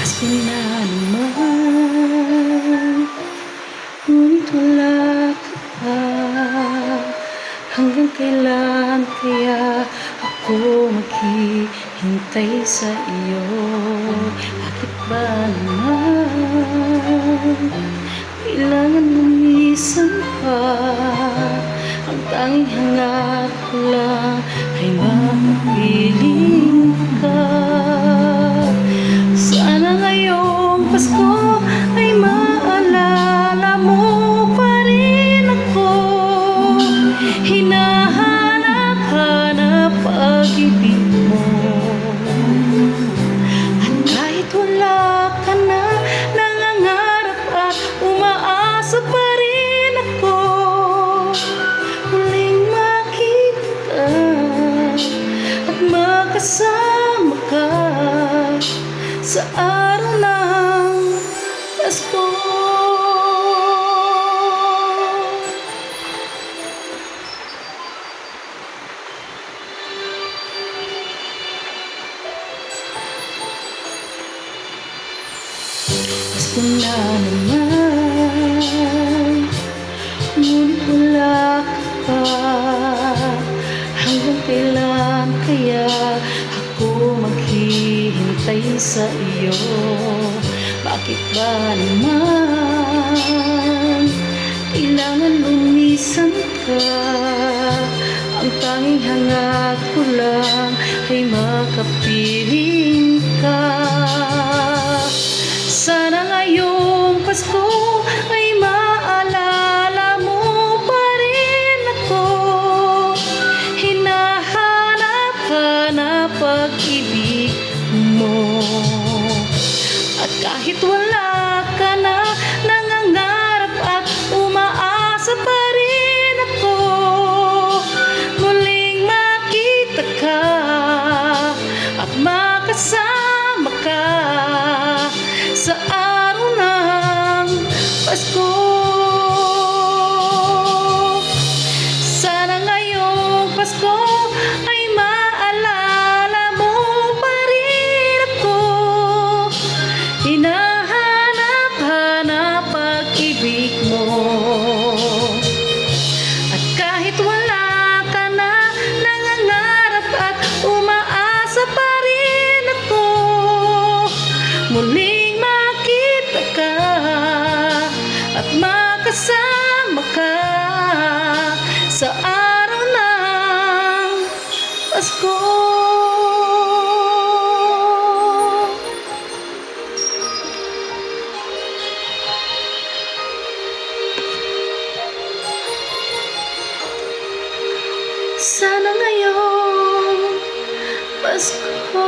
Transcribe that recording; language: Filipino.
Pasko na naman, ngunit wala ka pa. Hanggang kailan kaya ako maghihintay sa iyo? Bakit ba naman kailangan lumisan pa? Ang tanging hangat ko lang ay makapiling ka. Sana ngayong Pasko ay maalala mo pa rin ako. Hinahanap-hanap pag-ibig mo. At kahit wala ka na, nangangarap at umaasa pa rin ako. Muling makita at makasama ka sa araw ng Pasko. Pasko na naman, ngunit wala ka pa. Hanggang kailan kaya ako maghihintay sa iyo? Bakit ba naman kailangan lumisan ka? Ang tanging hangat ko lang ay makapiling ka. Sana ngayong Pasko ay maalala mo pa rin ako. Hinahanap-hanap pag-ibig mo. At kahit wala ka na, nangangarap at umaasa pa rin ako. Muling makita ka at makasama ka sa araw ng Pasko. Sana ngayong Pasko ay maalala mo pa rin ako. Hinahanap-hanap pag-ibig mo. At kahit wala ka na, nangangarap at umaasa pa rin ako. Muling makita ka at makasama ka sa araw ng Pasko. Sana ngayong Pasko